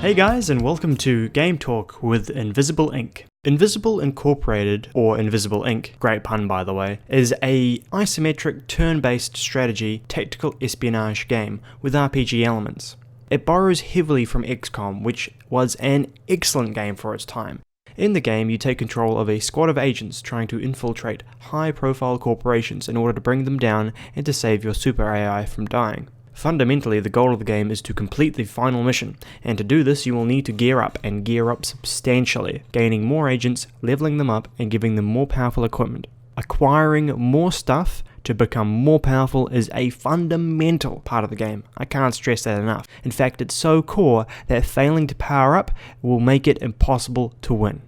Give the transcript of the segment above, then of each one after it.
Hey guys, and welcome to Game Talk with Invisible Inc. Invisible Incorporated, or Invisible Inc., great pun by the way, is a isometric turn-based strategy tactical espionage game with RPG elements. It borrows heavily from XCOM, which was an excellent game for its time. In the game, you take control of a squad of agents trying to infiltrate high-profile corporations in order to bring them down and to save your super AI from dying. Fundamentally, the goal of the game is to complete the final mission, and to do this you will need to gear up, and gear up substantially, gaining more agents, leveling them up, and giving them more powerful equipment. Acquiring more stuff to become more powerful is a fundamental part of the game. I can't stress that enough. In fact, it's so core that failing to power up will make it impossible to win.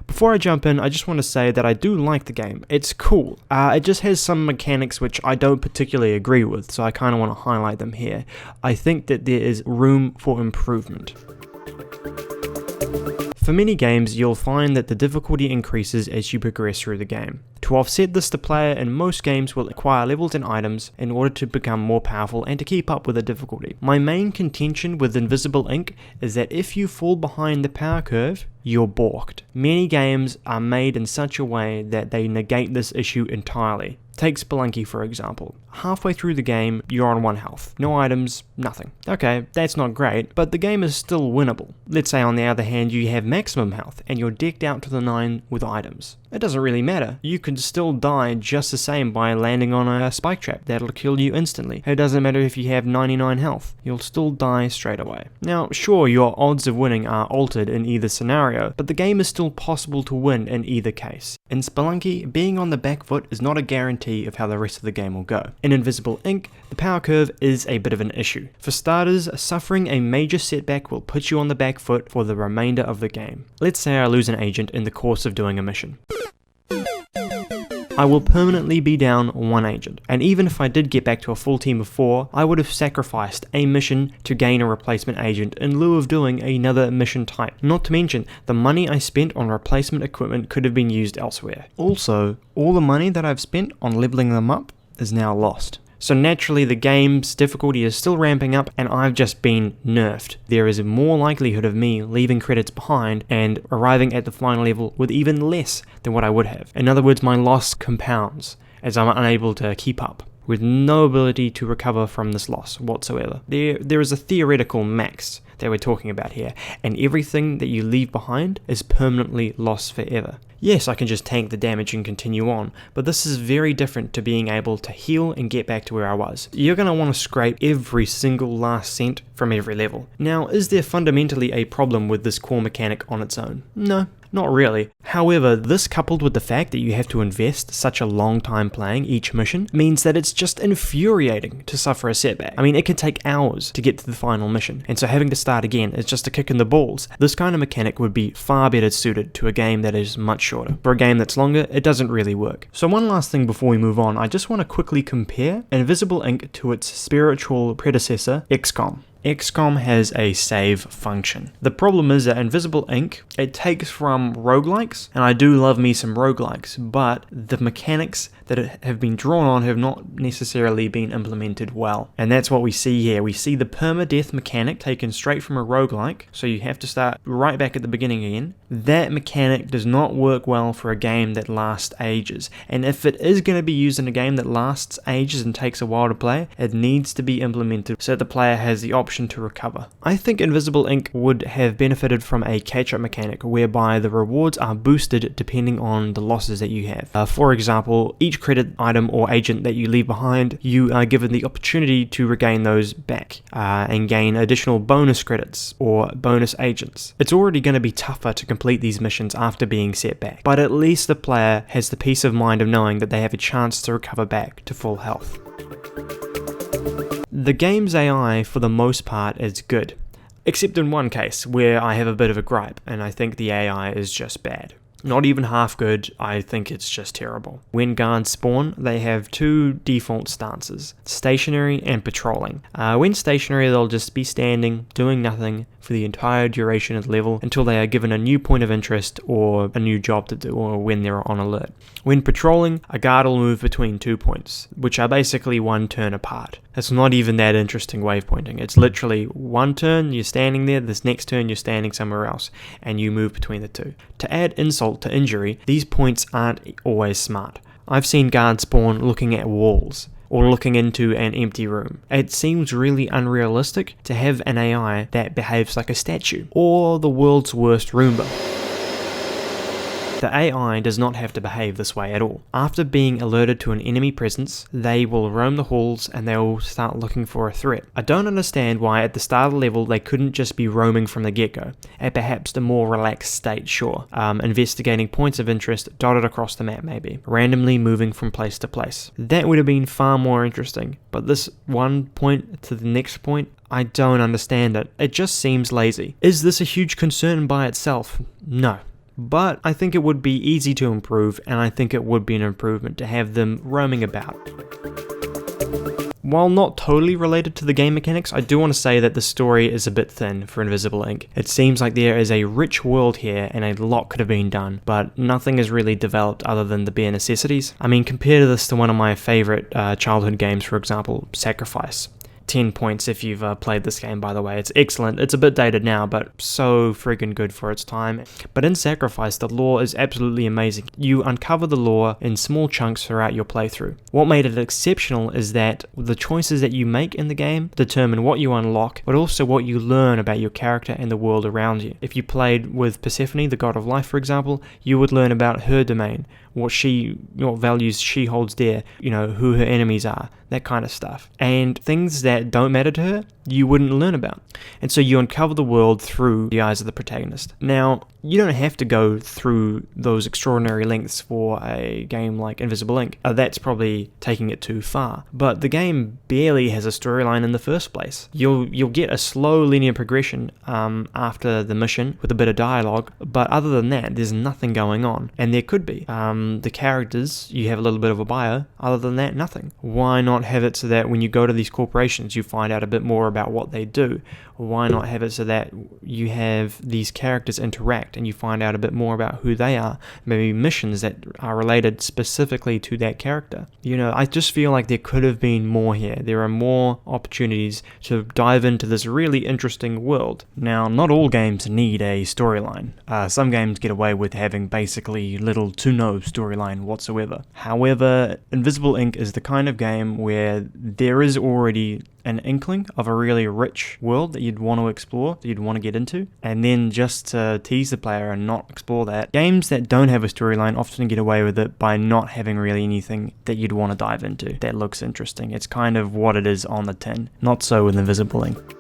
Before I jump in, I just want to say that I do like the game. It's cool. It just has some mechanics which I don't particularly agree with, so I kind of want to highlight them here. I think that there is room for improvement. For many games, you'll find that the difficulty increases as you progress through the game. To offset this, the player in most games will acquire levels and items in order to become more powerful and to keep up with the difficulty. My main contention with Invisible Inc. is that if you fall behind the power curve, you're balked. Many games are made in such a way that they negate this issue entirely. Take Spelunky for example. Halfway through the game, you're on 1 health. No items, nothing. Okay, that's not great, but the game is still winnable. Let's say on the other hand you have maximum health and you're decked out to the 9 with items. It doesn't really matter. You can still die just the same by landing on a spike trap. That'll kill you instantly. It doesn't matter if you have 99 health. You'll still die straight away. Now, sure, your odds of winning are altered in either scenario, but the game is still possible to win in either case. In Spelunky, being on the back foot is not a guarantee of how the rest of the game will go. In Invisible Inc., the power curve is a bit of an issue. For starters, suffering a major setback will put you on the back foot for the remainder of the game. Let's say I lose an agent in the course of doing a mission. I will permanently be down 1 agent, and even if I did get back to a full team of 4, I would have sacrificed a mission to gain a replacement agent in lieu of doing another mission type. Not to mention, the money I spent on replacement equipment could have been used elsewhere. Also, all the money that I've spent on leveling them up is now lost. So naturally the game's difficulty is still ramping up and I've just been nerfed. There is more likelihood of me leaving credits behind and arriving at the final level with even less than what I would have. In other words, my loss compounds as I'm unable to keep up, with no ability to recover from this loss whatsoever. There is a theoretical max that we're talking about here, and everything that you leave behind is permanently lost forever. Yes, I can just tank the damage and continue on, but this is very different to being able to heal and get back to where I was. You're going to want to scrape every single last cent from every level. Now, is there fundamentally a problem with this core mechanic on its own? No. Not really. However, this coupled with the fact that you have to invest such a long time playing each mission means that it's just infuriating to suffer a setback. I mean, it can take hours to get to the final mission, and so having to start again is just a kick in the balls. This kind of mechanic would be far better suited to a game that is much shorter. For a game that's longer, it doesn't really work. So one last thing before we move on, I just want to quickly compare Invisible Inc. to its spiritual predecessor, XCOM. XCOM has a save function. The problem is that Invisible Inc., it takes from roguelikes, and I do love me some roguelikes, but the mechanics that have been drawn on have not necessarily been implemented well. And that's what we see here. We see the permadeath mechanic taken straight from a roguelike, so you have to start right back at the beginning again. That mechanic does not work well for a game that lasts ages, and if it is going to be used in a game that lasts ages and takes a while to play, it needs to be implemented so that the player has the option to recover. I think Invisible Inc. would have benefited from a catch-up mechanic whereby the rewards are boosted depending on the losses that you have. For example, each credit item or agent that you leave behind, you are given the opportunity to regain those back and gain additional bonus credits or bonus agents. It's already going to be tougher to complete these missions after being set back, but at least the player has the peace of mind of knowing that they have a chance to recover back to full health. The game's AI, for the most part, is good, except in one case where I have a bit of a gripe, and I think the AI is just bad. Not even half good, I think it's just terrible. When guards spawn, they have 2 default stances, stationary and patrolling. When stationary, they'll just be standing, doing nothing, for the entire duration of the level until they are given a new point of interest or a new job to do, or when they're on alert. When patrolling, a guard will move between 2 points, which are basically one turn apart. It's not even that interesting waypointing. It's literally one turn you're standing there, this next turn you're standing somewhere else, and you move between the two. To add insult to injury, these points aren't always smart. I've seen guards spawn looking at walls, or looking into an empty room. It seems really unrealistic to have an AI that behaves like a statue, or the world's worst Roomba. The AI does not have to behave this way at all. After being alerted to an enemy presence, they will roam the halls and they will start looking for a threat. I don't understand why at the start of the level they couldn't just be roaming from the get-go, at perhaps a more relaxed state, sure. Investigating points of interest dotted across the map maybe, randomly moving from place to place. That would have been far more interesting, but this one point to the next point, I don't understand it. It just seems lazy. Is this a huge concern by itself? No. But I think it would be easy to improve, and I think it would be an improvement to have them roaming about. While not totally related to the game mechanics, I do want to say that the story is a bit thin for Invisible Inc. It seems like there is a rich world here and a lot could have been done, but nothing is really developed other than the bare necessities. I mean, compare this to one of my favorite childhood games, for example, Sacrifice. 10 points if you've played this game, by the way. It's excellent. It's a bit dated now, but so friggin' good for its time. But in Sacrifice, the lore is absolutely amazing. You uncover the lore in small chunks throughout your playthrough. What made it exceptional is that the choices that you make in the game determine what you unlock, but also what you learn about your character and the world around you. If you played with Persephone, the god of life, for example, you would learn about her domain, what values she holds dear, who her enemies are, that kind of stuff. And things that don't matter to her, you wouldn't learn about. And so you uncover the world through the eyes of the protagonist. Now, you don't have to go through those extraordinary lengths for a game like Invisible Inc. That's probably taking it too far. But the game barely has a storyline in the first place. You'll get a slow linear progression after the mission with a bit of dialogue, but other than that, there's nothing going on. And there could be. The characters, you have a little bit of a bio. Other than that, nothing. Why not have it so that when you go to these corporations, you find out a bit more about what they do? Why not have it so that you have these characters interact and you find out a bit more about who they are, maybe missions that are related specifically to that character? I just feel like there could have been more here. There are more opportunities to dive into this really interesting world. Now, not all games need a storyline. Some games get away with having basically little to no storyline whatsoever. However, Invisible Inc. is the kind of game where there is already an inkling of a really rich world that you'd want to explore, that you'd want to get into, and then just to tease the player and not explore that. Games that don't have a storyline often get away with it by not having really anything that you'd want to dive into that looks interesting. It's kind of what it is on the tin. Not so with Invisible Inc.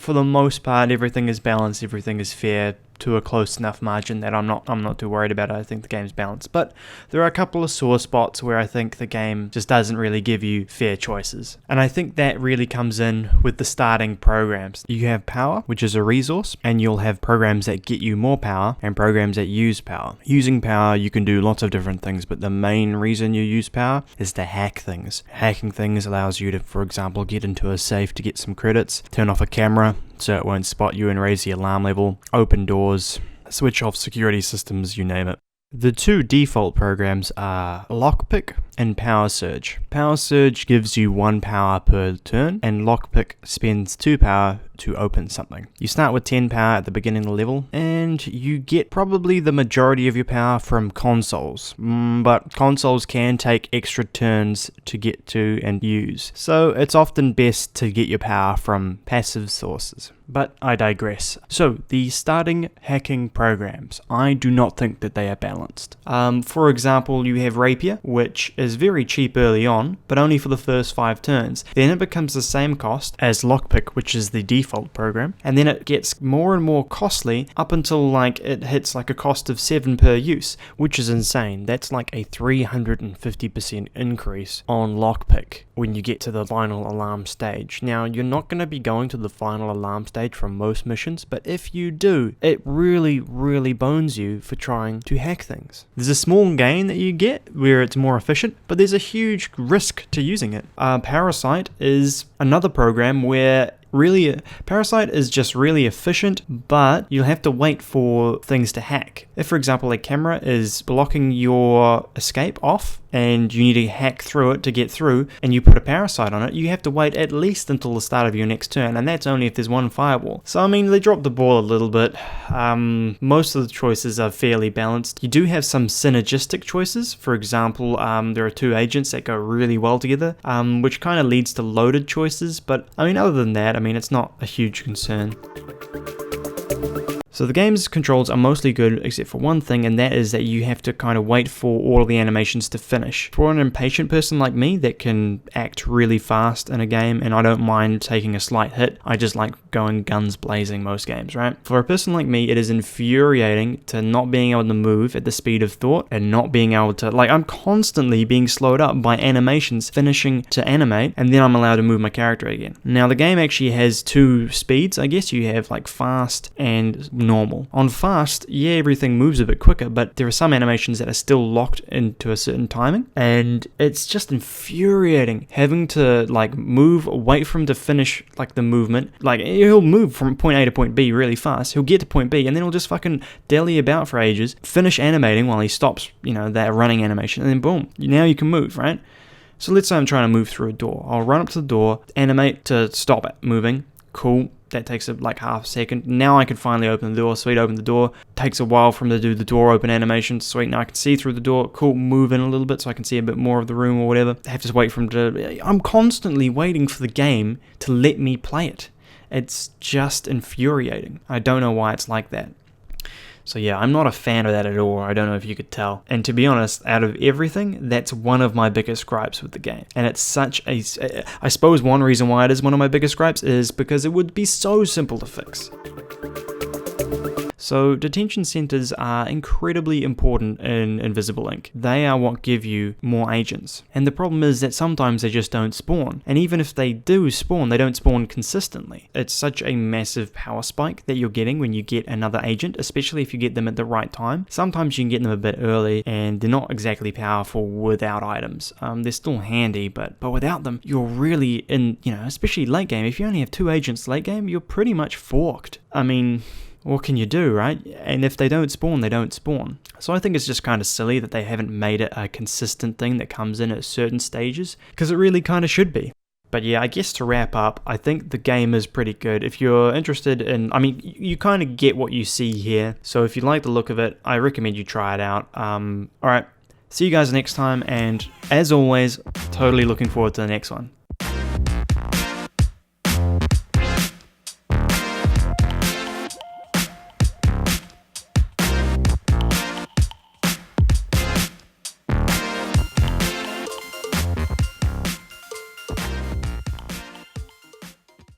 For the most part, everything is balanced, everything is fair, to a close enough margin that I'm not too worried about it. I think the game's balanced, but there are a couple of sore spots where I think the game just doesn't really give you fair choices, and I think that really comes in with the starting programs. You have power, which is a resource, and you'll have programs that get you more power and programs that use power. Using power, you can do lots of different things, but the main reason you use power is to hack things. Hacking things allows you to, for example, get into a safe to get some credits, turn off a camera so it won't spot you and raise the alarm level, open doors, switch off security systems, you name it. The two default programs are Lockpick and Power Surge. Power Surge gives you 1 power per turn, and Lockpick spends 2 power to open something. You start with 10 power at the beginning of the level, and you get probably the majority of your power from consoles, but consoles can take extra turns to get to and use, so it's often best to get your power from passive sources. But I digress. So, the starting hacking programs, I do not think that they are balanced. For example, you have Rapier, which is very cheap early on, but only for the first 5 turns. Then it becomes the same cost as Lockpick, which is the default program, and then it gets more and more costly up until it hits a cost of 7 per use, which is insane. That's like a 350% increase on Lockpick when you get to the final alarm stage. Now, you're not going to be going to the final alarm stage from most missions, but if you do, it really, really bones you for trying to hack things. There's a small gain that you get where it's more efficient, but there's a huge risk to using it. Parasite is another program where really, Parasite is just really efficient, but you'll have to wait for things to hack. If, for example, a camera is blocking your escape off, and you need to hack through it to get through, and you put a parasite on it, you have to wait at least until the start of your next turn, and that's only if there's one firewall. So I mean, they dropped the ball a little bit. Most of the choices are fairly balanced. You do have some synergistic choices. For example, there are two agents that go really well together, which kind of leads to loaded choices, but I mean, other than that, I mean, it's not a huge concern. So the game's controls are mostly good except for one thing, and that is that you have to kind of wait for all of the animations to finish. For an impatient person like me that can act really fast in a game, and I don't mind taking a slight hit, I just like going guns blazing most games, right? For a person like me, it is infuriating to not being able to move at the speed of thought and not being able to, like, I'm constantly being slowed up by animations finishing to animate, and then I'm allowed to move my character again. Now the game actually has two speeds, I guess. You have like fast and normal. On fast, yeah, everything moves a bit quicker, but there are some animations that are still locked into a certain timing, and it's just infuriating having to like move, wait for him to finish like the movement. Like, he'll move from point A to point B really fast, he'll get to point B, and then he'll just fucking dally about for ages, finish animating while he stops, you know, that running animation, and then boom, now you can move, right? So let's say I'm trying to move through a door. I'll run up to the door, animate to stop it moving. Cool. That takes like half a second. Now I can finally open the door. Sweet, open the door. Takes a while for him to do the door open animation. Sweet, now I can see through the door. Cool, move in a little bit so I can see a bit more of the room or whatever. I have to wait for him to... I'm constantly waiting for the game to let me play it. It's just infuriating. I don't know why it's like that. So yeah, I'm not a fan of that at all. I don't know if you could tell. And to be honest, out of everything, that's one of my biggest gripes with the game. And it's such a... I suppose one reason why it is one of my biggest gripes is because it would be so simple to fix. So detention centers are incredibly important in Invisible Inc. They are what give you more agents. And the problem is that sometimes they just don't spawn. And even if they do spawn, they don't spawn consistently. It's such a massive power spike that you're getting when you get another agent, especially if you get them at the right time. Sometimes you can get them a bit early and they're not exactly powerful without items. They're still handy, but without them, you're really in, you know, especially late game. If you only have two agents late game, you're pretty much forked. I mean... what can you do, right? And if they don't spawn, they don't spawn. So I think it's just kind of silly that they haven't made it a consistent thing that comes in at certain stages, because it really kind of should be. But yeah, I guess to wrap up, I think the game is pretty good. If you're interested in, I mean, you kind of get what you see here. So if you like the look of it, I recommend you try it out. Alright, see you guys next time, and as always, totally looking forward to the next one.